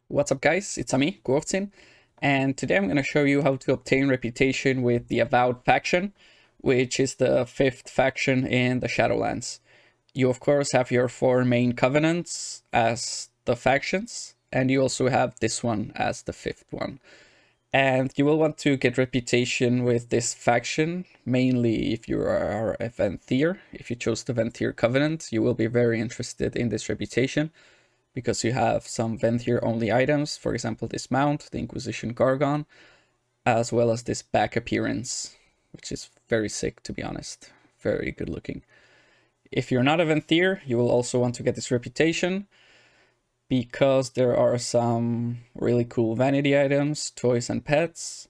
What's up guys, it's me, Quovtsin, and today I'm going to show you how to obtain reputation with the Avowed faction, which is the 5th faction in the Shadowlands. You of course have your 4 main covenants as the factions, and you also have this one as the 5th one. And you will want to get reputation with this faction, mainly if you are a Venthyr. If you chose the Venthyr covenant, you will be very interested in this reputation, because you have some Venthyr only items, for example this mount, the Inquisition Gargon, as well as this back appearance, which is very sick to be honest, very good looking. If you're not a Venthyr, you will also want to get this reputation, because there are some really cool vanity items, toys and pets,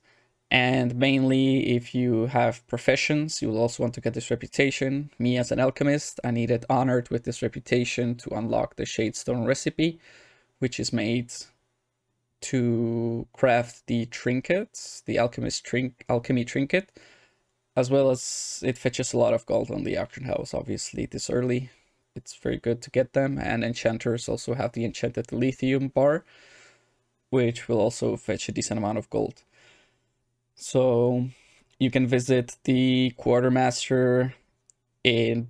and mainly if you have professions, you will also want to get this reputation. Me as an alchemist, I needed honored with this reputation to unlock the Shadestone recipe, which is made to craft the trinkets, the alchemy trinket, as well as it fetches a lot of gold on the auction house, obviously this early. It's very good to get them, and enchanters also have the enchanted lithium bar, which will also fetch a decent amount of gold. So you can visit the quartermaster in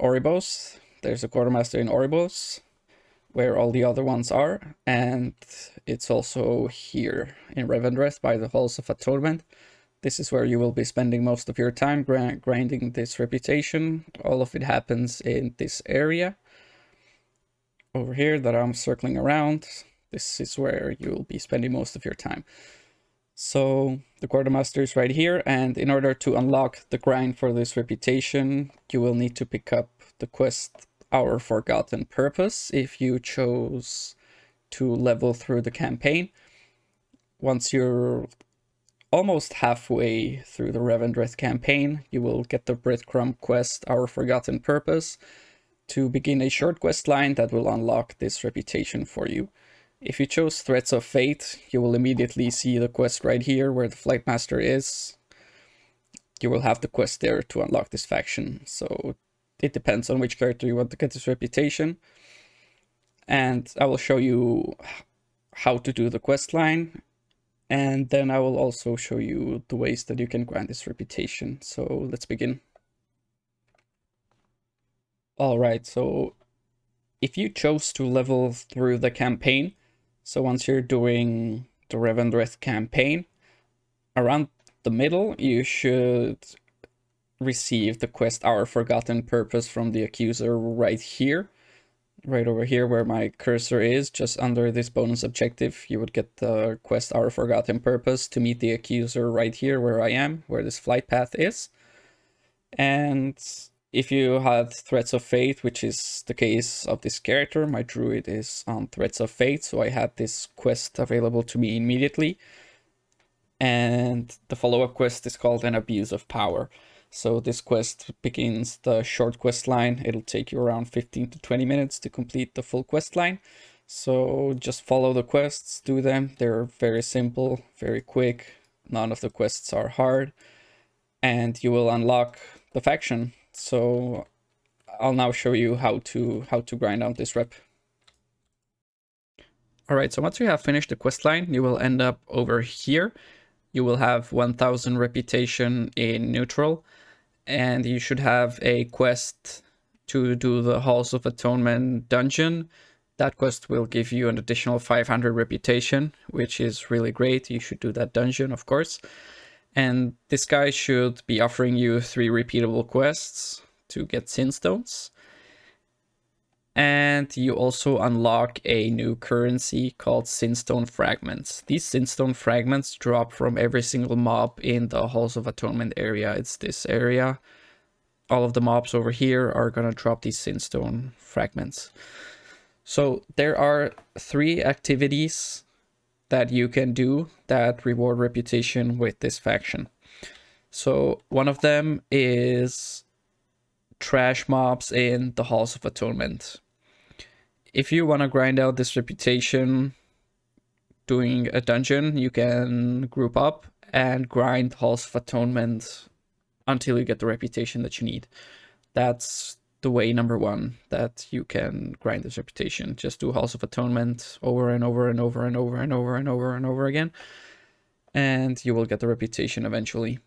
Oribos. There's a quartermaster in Oribos, where all the other ones are, and it's also here in Revendreth by the Halls of Atonement. This is where you will be spending most of your time grinding this reputation. All of it happens in this area over here that I'm circling around. This is where you'll be spending most of your time. So the quartermaster is right here, and in order to unlock the grind for this reputation, you will need to pick up the quest Our Forgotten Purpose if you chose to level through the campaign. Once you're almost halfway through the Revendreth campaign, you will get the breadcrumb quest Our Forgotten Purpose to begin a short quest line that will unlock this reputation for you. If you chose Threads of Fate, you will immediately see the quest right here where the Flightmaster is. You will have the quest there to unlock this faction, so it depends on which character you want to get this reputation. And I will show you how to do the quest line, and then I will also show you the ways that you can grind this reputation. So let's begin. Alright, so if you chose to level through the campaign, so once you're doing the Revendreth campaign, around the middle you should receive the quest Our Forgotten Purpose from the Accuser right here. Right over here where my cursor is, just under this bonus objective, you would get the quest Our Forgotten Purpose to meet the Accuser right here where I am, where this flight path is. And if you had Threads of Fate, which is the case of this character, my druid is on Threads of Fate, so I had this quest available to me immediately. And the follow-up quest is called An Abuse of Power. So this quest begins the short quest line. It'll take you around 15 to 20 minutes to complete the full quest line. So just follow the quests, do them. They're very simple, very quick. None of the quests are hard. And you will unlock the faction. So I'll now show you how to grind out this rep. Alright, so once you have finished the quest line, you will end up over here. You will have 1000 reputation in neutral, and you should have a quest to do the Halls of Atonement dungeon. That quest will give you an additional 500 reputation, which is really great. You should do that dungeon, of course. And this guy should be offering you 3 repeatable quests to get Sin Stones. And you also unlock a new currency called Sinstone Fragments. These Sinstone Fragments drop from every single mob in the Halls of Atonement area. It's this area. All of the mobs over here are gonna drop these Sinstone Fragments. So there are 3 activities that you can do that reward reputation with this faction. So one of them is trash mobs in the Halls of Atonement. If you want to grind out this reputation doing a dungeon, you can group up and grind Halls of Atonement until you get the reputation that you need. That's the way number one that you can grind this reputation. Just do Halls of Atonement over and over and over and over and over and over and over again, and you will get the reputation eventually.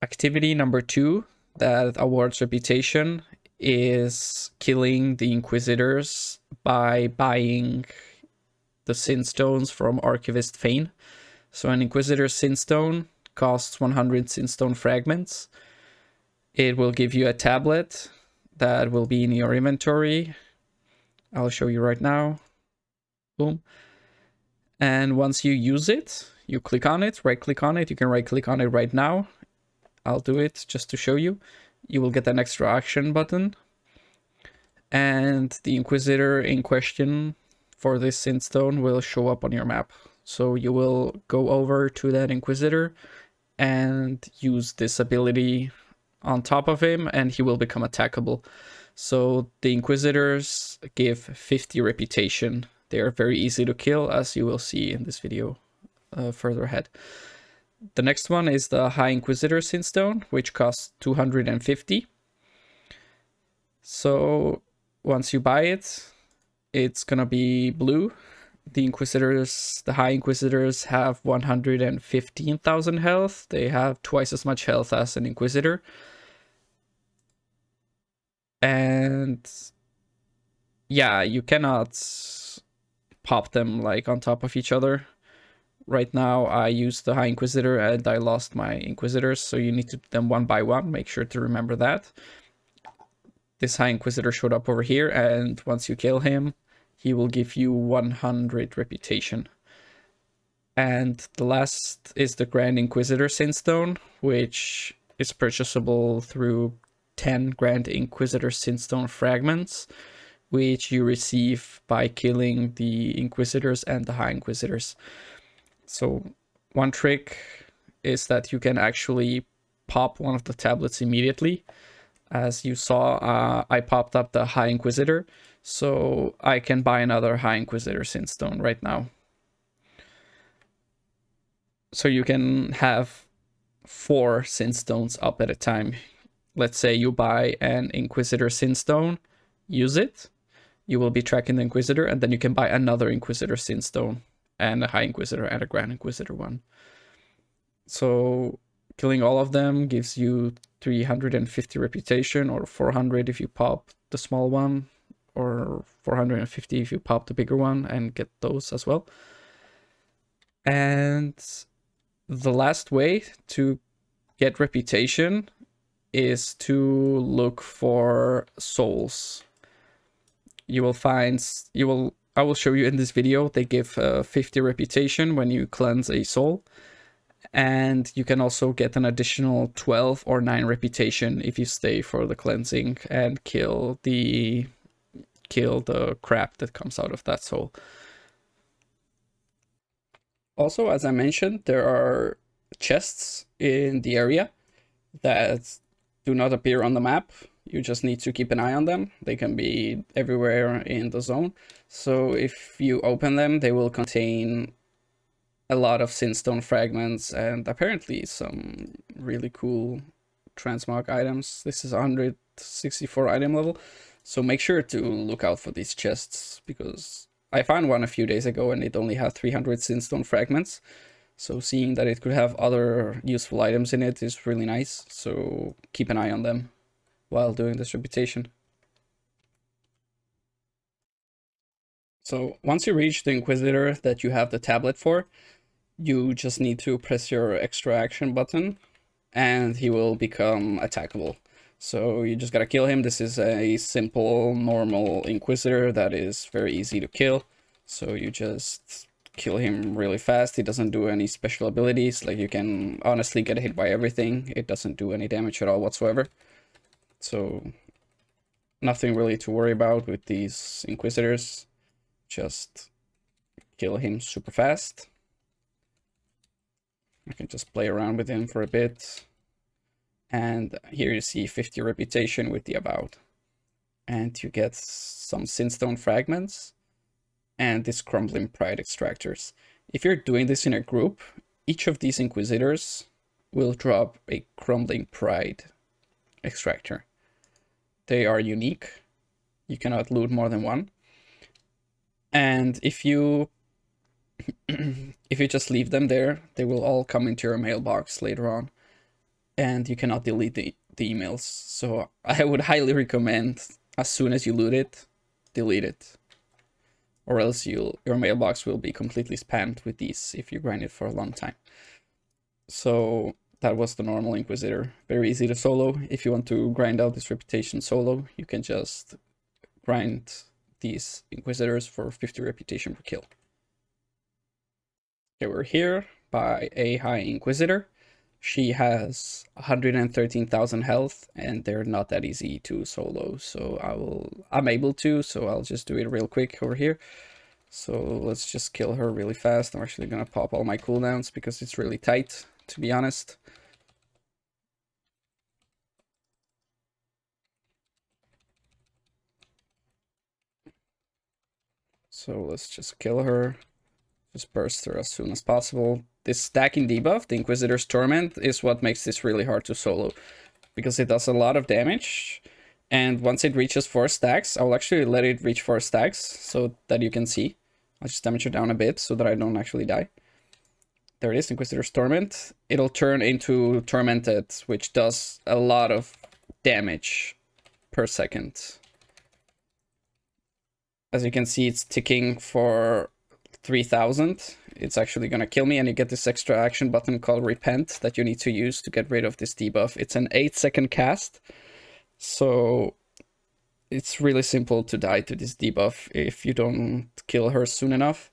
Activity number two that awards reputation is killing the Inquisitors by buying the Sin Stones from Archivist Fane. So an Inquisitor Sin Stone costs 100 Sin Stone fragments. It will give you a tablet that will be in your inventory. I'll show you right now. Boom. And once you use it, you click on it, right click on it. You can right click on it right now. I'll do it just to show you. You will get an extra action button. And the Inquisitor in question for this Sin Stone will show up on your map. So you will go over to that Inquisitor and use this ability on top of him, and he will become attackable. So the Inquisitors give 50 reputation. They are very easy to kill, as you will see in this video further ahead. The next one is the High Inquisitor Sin Stone, which costs 250. So once you buy it, it's gonna be blue. The Inquisitors, the High Inquisitors have 115,000 health. They have twice as much health as an Inquisitor. And yeah, you cannot pop them like on top of each other. Right now I used the High Inquisitor and I lost my Inquisitors, so you need to do them one by one. Make sure to remember that. This High Inquisitor showed up over here, and once you kill him, he will give you 100 reputation. And the last is the Grand Inquisitor Sin Stone, which is purchasable through 10 Grand Inquisitor Sin Stone fragments, which you receive by killing the Inquisitors and the High Inquisitors. So one trick is that you can actually pop one of the tablets immediately. As you saw, I popped up the High Inquisitor, so I can buy another High Inquisitor Sin Stone right now. So you can have 4 Sin Stones up at a time. Let's say you buy an Inquisitor Sin Stone, use it, you will be tracking the Inquisitor, and then you can buy another Inquisitor Sin Stone, and a High Inquisitor and a Grand Inquisitor one. So killing all of them gives you 350 reputation, or 400 if you pop the small one, or 450 if you pop the bigger one and get those as well. And the last way to get reputation is to look for souls. You will find, I will show you in this video, they give 50 reputation when you cleanse a soul. And you can also get an additional 12 or 9 reputation if you stay for the cleansing and kill the crap that comes out of that soul. Also, as I mentioned, there are chests in the area that do not appear on the map. You just need to keep an eye on them. They can be everywhere in the zone. So if you open them, they will contain a lot of Sinstone fragments and apparently some really cool transmog items. This is 164 item level, so make sure to look out for these chests, because I found one a few days ago and it only had 300 Sinstone fragments. So seeing that it could have other useful items in it is really nice, so keep an eye on them while doing this reputation. So once you reach the Inquisitor that you have the tablet for, you just need to press your extra action button and he will become attackable. So you just gotta kill him. This is a simple, normal Inquisitor that is very easy to kill. So you just kill him really fast. He doesn't do any special abilities. Like, you can honestly get hit by everything. It doesn't do any damage at all whatsoever. So nothing really to worry about with these Inquisitors. Just kill him super fast. I can just play around with him for a bit. And here you see 50 reputation with the Avowed. And you get some Sinstone fragments and this Crumbling Pride extractors. If you're doing this in a group, each of these Inquisitors will drop a Crumbling Pride extractor. They are unique. You cannot loot more than one. And if you if you just leave them there, they will all come into your mailbox later on, and you cannot delete the emails. So I would highly recommend, as soon as you loot it, delete it, or else your mailbox will be completely spammed with these if you grind it for a long time. So that was the normal Inquisitor. Very easy to solo. If you want to grind out this reputation solo, you can just grind these Inquisitors for 50 reputation per kill. Okay, we're here by a high Inquisitor. She has 113,000 health, and they're not that easy to solo. So I'm able to, so I'll just do it real quick over here. So let's just kill her really fast. I'm actually gonna pop all my cooldowns because it's really tight, to be honest. So let's just kill her. Just burst her as soon as possible. This stacking debuff, the Inquisitor's Torment, is what makes this really hard to solo, because it does a lot of damage. And once it reaches 4 stacks, I'll actually let it reach 4 stacks so that you can see. I'll just damage her down a bit so that I don't actually die. There it is, Inquisitor's Torment. It'll turn into Tormented, which does a lot of damage per second. As you can see, it's ticking for 3,000. It's actually gonna kill me, and you get this extra action button called Repent that you need to use to get rid of this debuff. It's an 8-second cast, so it's really simple to die to this debuff if you don't kill her soon enough.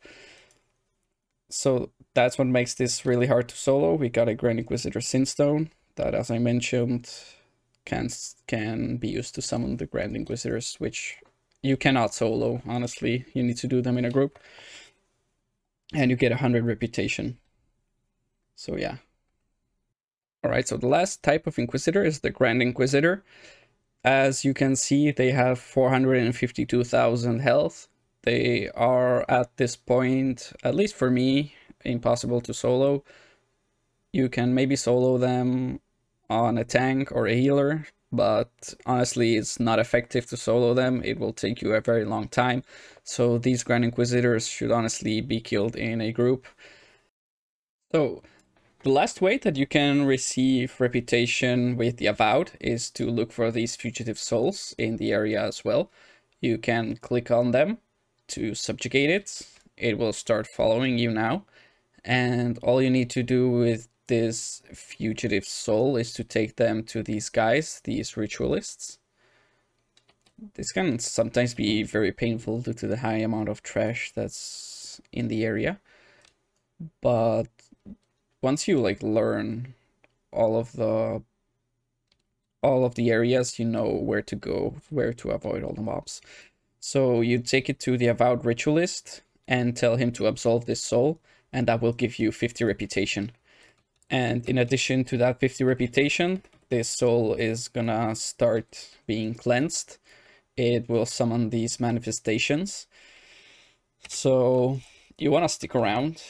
So that's what makes this really hard to solo. We got a Grand Inquisitor Sinstone that, as I mentioned, can be used to summon the Grand Inquisitors, which you cannot solo, honestly. You need to do them in a group. And you get 100 reputation. So yeah. Alright, so the last type of Inquisitor is the Grand Inquisitor. As you can see, they have 452,000 health. They are, at this point, at least for me, impossible to solo. You can maybe solo them on a tank or a healer, but honestly, it's not effective to solo them. It will take you a very long time. So these Grand Inquisitors should honestly be killed in a group. So the last way that you can receive reputation with the Avowed is to look for these fugitive souls in the area as well. You can click on them to subjugate it. It will start following you now. And all you need to do with this fugitive soul is to take them to these guys, these ritualists. This can sometimes be very painful due to the high amount of trash that's in the area. But once you learn all of the areas, you know where to go, where to avoid all the mobs. So you take it to the Avowed ritualist and tell him to absolve this soul, and that will give you 50 reputation. And in addition to that 50 reputation, this soul is gonna start being cleansed. It will summon these manifestations. So you wanna stick around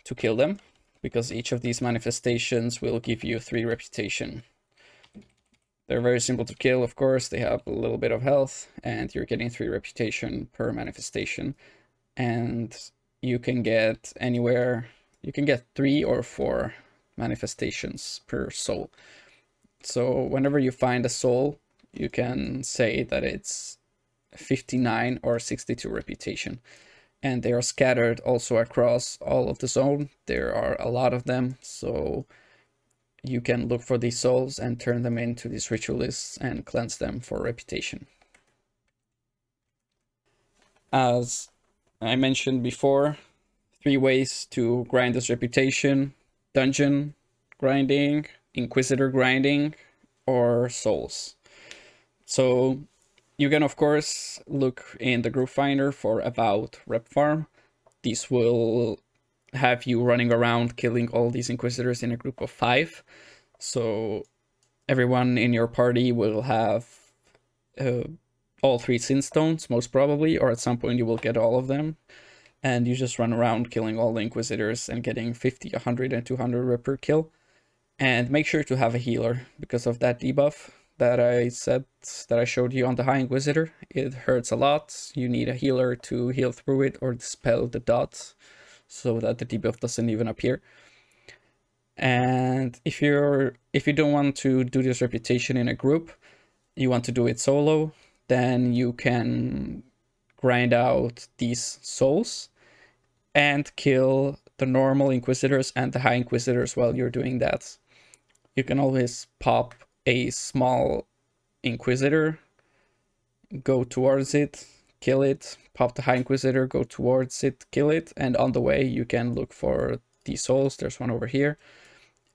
to kill them, because each of these manifestations will give you 3 reputation. They're very simple to kill, of course. They have a little bit of health, and you're getting 3 reputation per manifestation. And you can get anywhere, you can get 3 or 4 manifestations per soul. So whenever you find a soul, you can say that it's 59 or 62 reputation. And they are scattered also across all of the zone. There are a lot of them, so you can look for these souls and turn them into these ritualists and cleanse them for reputation. As I mentioned before, 3 ways to grind this reputation: dungeon grinding, Inquisitor grinding, or souls. So you can of course look in the group finder for Avowed rep farm. These will have you running around killing all these Inquisitors in a group of 5. So everyone in your party will have all 3 Sinstones, most probably, or at some point you will get all of them. And you just run around killing all the Inquisitors and getting 50, 100, and 200 rep per kill. And make sure to have a healer because of that debuff that I showed you on the High Inquisitor. It hurts a lot. You need a healer to heal through it or dispel the dot so that the debuff doesn't even appear. And if you don't want to do this reputation in a group, you want to do it solo, then you can grind out these souls and kill the normal Inquisitors and the High Inquisitors while you're doing that. You can always pop a small Inquisitor, go towards it, kill it, pop the High Inquisitor, go towards it, kill it, and on the way you can look for these souls, there's one over here,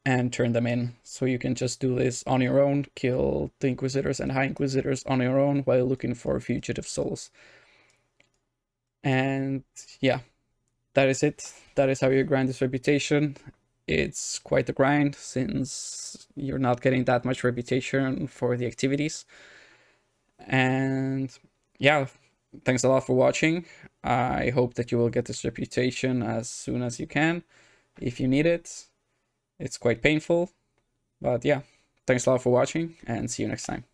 and turn them in. So you can just do this on your own, kill the Inquisitors and High Inquisitors on your own while looking for fugitive souls. And yeah, that is it. That is how you grind this reputation. It's quite a grind since you're not getting that much reputation for the activities. And yeah, thanks a lot for watching. I hope that you will get this reputation as soon as you can if you need it. It's quite painful, but yeah, thanks a lot for watching and see you next time.